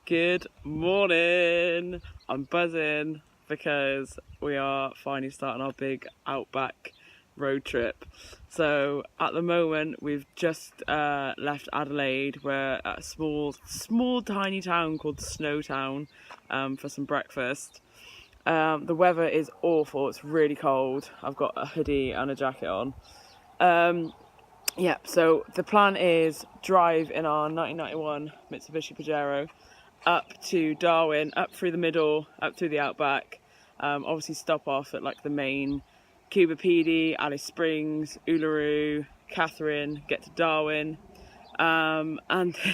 Good morning. I'm buzzing because we are finally starting our big Outback road trip. So at the moment we've just left Adelaide. We're at a small tiny town called Snowtown for some breakfast. The weather is awful. It's really cold. I've got a hoodie and a jacket on. So the plan is drive in our 1991 Mitsubishi Pajero up to Darwin, up through the middle, up through the Outback. Obviously stop off at like the main Coober Pedy, Alice Springs, Uluru, Catherine, get to Darwin, and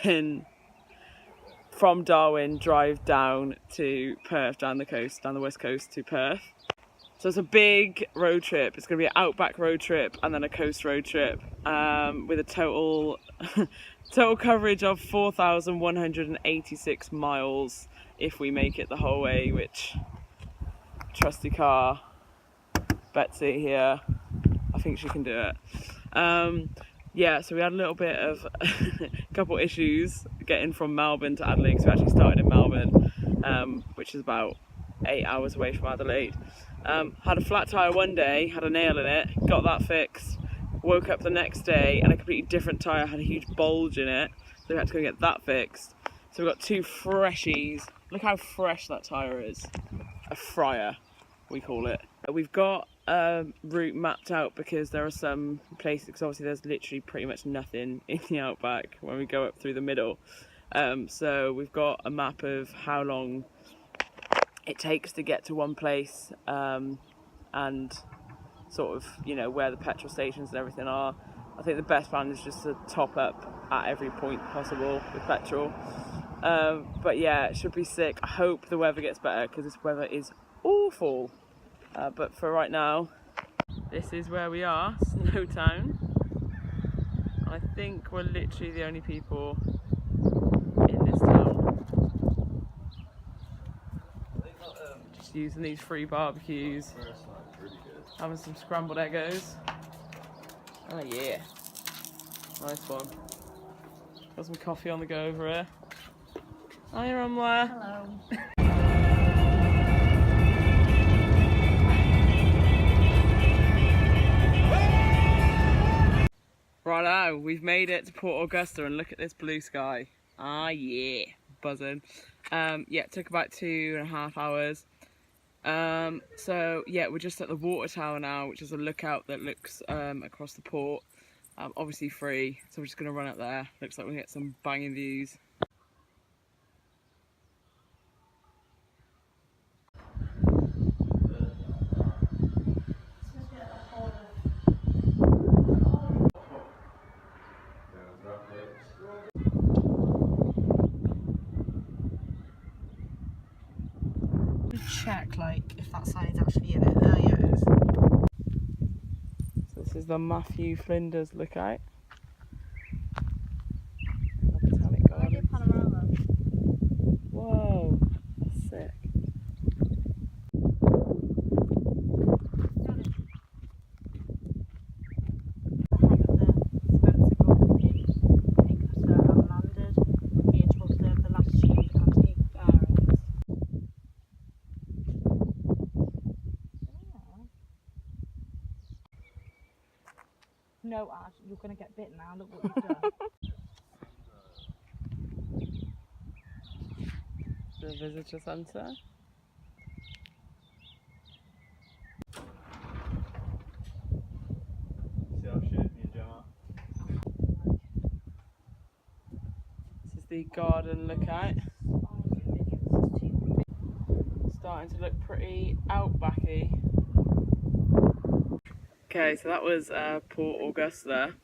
then from Darwin drive down to Perth, down the west coast to Perth. So it's a big road trip. It's going to be an Outback road trip and then a coast road trip with a total coverage of 4,186 miles if we make it the whole way, which trusty car Betsy here, I think she can do it. So we had a little bit of a couple issues getting from Melbourne to Adelaide, so we actually started in Melbourne, which is about 8 hours away from Adelaide. Had a flat tyre one day, had a nail in it, got that fixed, woke up the next day and a completely different tyre had a huge bulge in it, so we had to go get that fixed. So we've got two freshies. Look how fresh that tyre is. A fryer, we call it. We've got a route mapped out because there are some places, because obviously there's literally pretty much nothing in the Outback when we go up through the middle. So we've got a map of how long it takes to get to one place, and sort of, where the petrol stations and everything are. I think the best plan is just to top up at every point possible with petrol. But yeah, it should be sick. I hope the weather gets better because this weather is awful. But for right now, this is where we are, Snowtown. I think we're literally the only people in this town. Just using these free barbecues. Having some scrambled Eggos. Oh yeah. Nice one. Got some coffee on the go over here. Hi Ramla. Hello. Righto, we've made it to Port Augusta and look at this blue sky. Ah yeah, buzzing. It took about 2.5 hours. So yeah, we're just at the water tower now, which is a lookout that looks across the port. Obviously free, so we're just going to run up there. Looks like we'll get some banging views. Check if that sign's actually in it. Yeah, it is. So this is the Matthew Flinders lookout. Panorama. Whoa, that's sick. No, Ash, you're going to get bitten now. Look what you've done. The visitor centre. See how shit me and Gemma. This is the garden lookout. Starting to look pretty outbacky. Okay, so that was Port Augusta.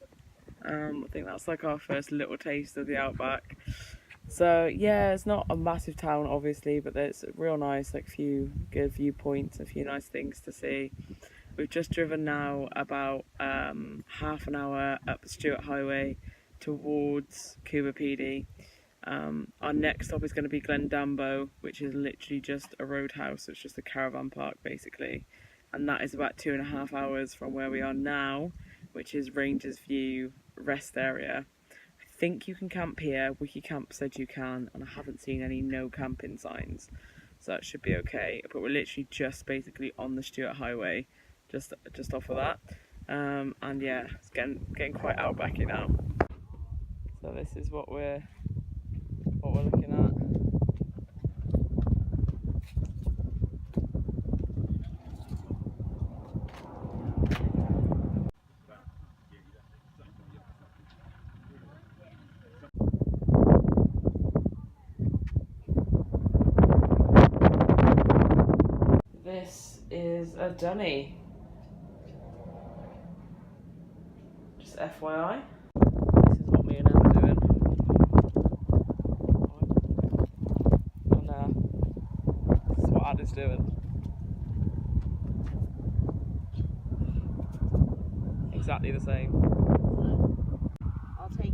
I think that's like our first little taste of the Outback. So yeah, it's not a massive town obviously, but there's real nice, like few good viewpoints, a few nice things to see. We've just driven now about half an hour up the Stewart Highway towards Coober Pedy. Our next stop is going to be Glendambo, which is literally just a roadhouse. It's just a caravan park basically, and that is about 2.5 hours from where we are now, which is Rangers View Rest Area. I think you can camp here. WikiCamp said you can, and I haven't seen any no camping signs, so that should be okay. But we're literally just basically on the Stuart Highway, just off of that, and yeah, it's getting quite outbacky now. So this is what we're looking at. This is a dunny. Just FYI. This is what me and Em are doing. And this is what Ad is doing. Exactly the same. I'll take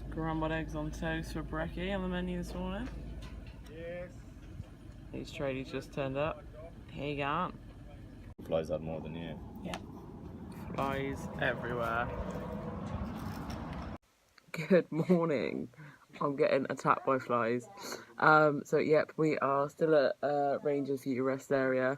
Scrambled eggs on toast for brekkie on the menu this morning. Yes. These tradies just turned up. Here you go. Flies up more than you. Yeah. Flies everywhere. Good morning. I'm getting attacked by flies. So yep, we are still at Rangers View Rest area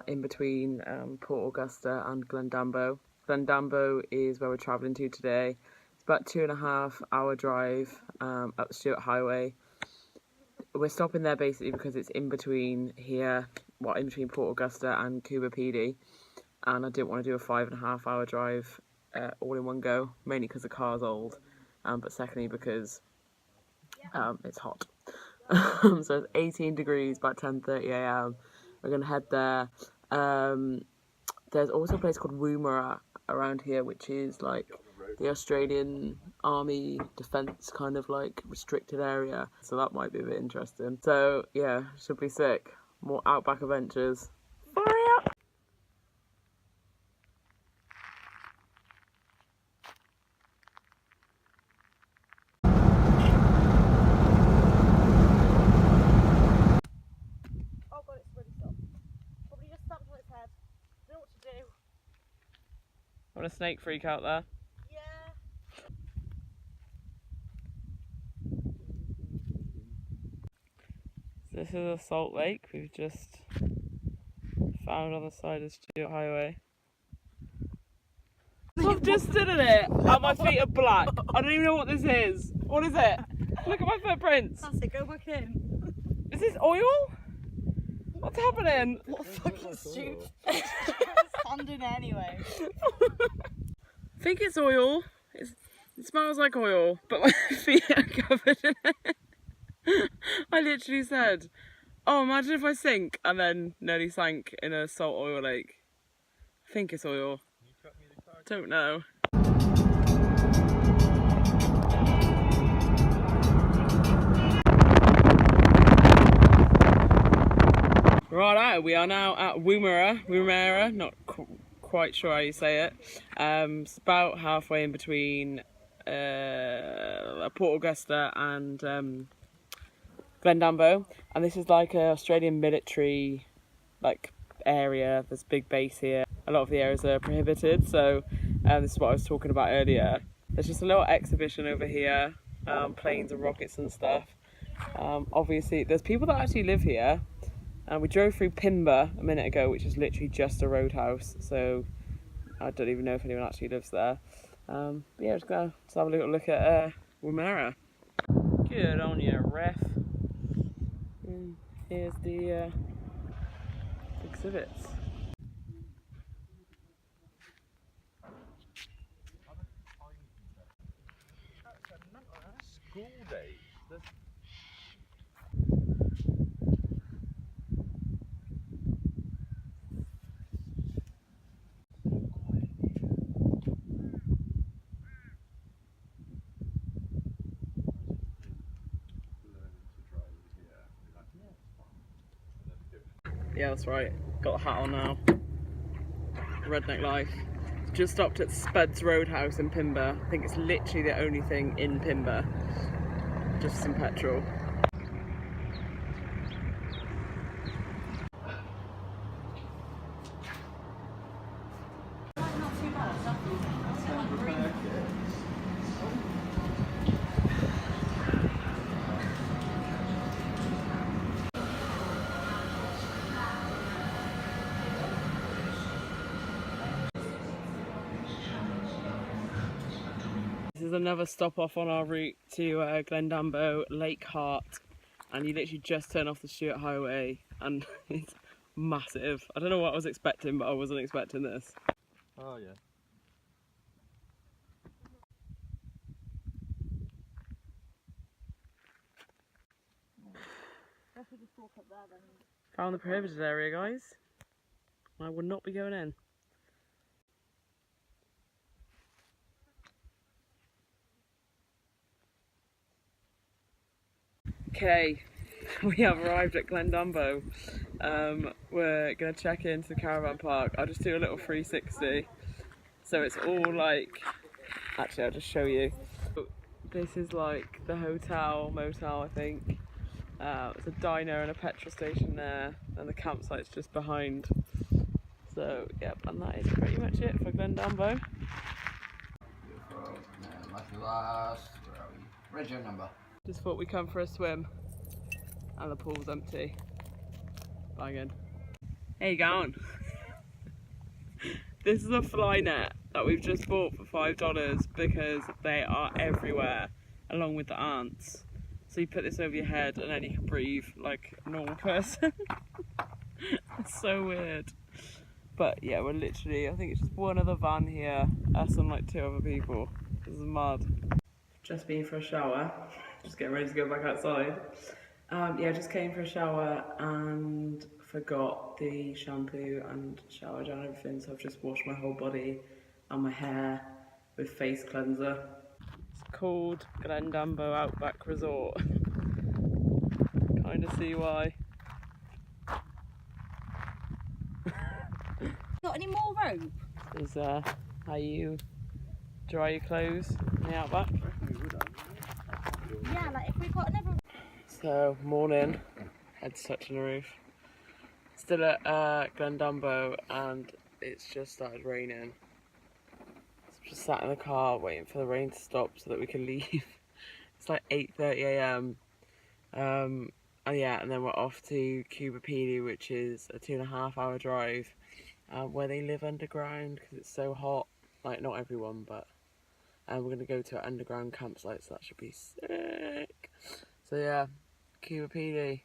in between Port Augusta and Glendambo. Glendambo is where we're travelling to today. It's about 2.5 hour drive up the Stuart Highway. We're stopping there basically because it's in between here, in between Port Augusta and Coober Pedy, and I didn't want to do a 5.5 hour drive all in one go, mainly because the car's old, but secondly because it's hot. So it's 18 degrees, about 10:30 a.m. We're going to head there. There's also a place called Woomera around here, which is like the Australian Army Defence kind of like restricted area, so that might be a bit interesting. So yeah, should be sick. More outback adventures. Fire up! Oh god, it's really soft. Probably just stamped on its head. Don't know what to do. What a snake freak out there. Yeah. This is a salt lake we've just found on the side of Stuart Highway. I've just stood in it and my feet are black. I don't even know what this is. What is it? Look at my footprints. That's it, go back in. Is this oil? What's happening? What fucking stupid. Standing anyway. I think it's oil. It smells like oil, but my feet are covered in it. I literally said, oh, imagine if I sink, and then nearly sank in a salt oil lake. I think it's oil. Don't know. Righto, we are now at Woomera, not quite sure how you say it. It's about halfway in between Port Augusta and Glendambo, and this is like an Australian military area. There's a big base here. A lot of the areas are prohibited, so this is what I was talking about earlier. There's just a little exhibition over here, planes and rockets and stuff. Obviously there's people that actually live here, and we drove through Pimba a minute ago, which is literally just a roadhouse, so I don't even know if anyone actually lives there. But yeah, let's have a little look at Woomera. Good on you, ref. And here's the exhibits. School days. Yeah, that's right. Got the hat on now. Redneck life. just stopped at Spud's Roadhouse in Pimba. I think it's literally the only thing in Pimba. Just some petrol. This is another stop off on our route to Glendambo, Lake Hart, and you literally just turn off the Stuart Highway and it's massive. I don't know what I was expecting, but I wasn't expecting this. Oh yeah. Found the prohibited area, guys. I would not be going in. Okay, we have arrived at Glendambo. We're going to check into the caravan park. I'll just do a little 360. So it's all like, actually I'll just show you. This is like the hotel, motel I think. There's a diner and a petrol station there, and the campsite's just behind. So yep, and that is pretty much it for Glendambo. Lucky last. Where are we? Where's your number? Just thought we'd come for a swim, and the pool's empty. Banging. How you going? This is a fly net that we've just bought for $5 because they are everywhere, along with the ants. So you put this over your head and then you can breathe like a normal person. It's so weird. But yeah, we're literally, I think it's just one other van here, us and like 2 other people. This is mad. Just been for a shower, just getting ready to go back outside. Yeah, just came for a shower and forgot the shampoo and shower gel and everything, so I've just washed my whole body and my hair with face cleanser. It's called Glendambo Outback Resort. Kind of see why. Got any more rope? Is how you dry your clothes in the Outback. Yeah, like if we got another. So, morning, head's touching the roof. Still at Glendambo and it's just started raining. So just sat in the car waiting for the rain to stop so that we can leave. It's like 8:30 AM. And yeah, and then we're off to Coober Pedy, which is a 2.5 hour drive, where they live underground because it's so hot. Like, not everyone, but we're going to go to an underground campsite, so that should be sick. So yeah, Coober Pedy.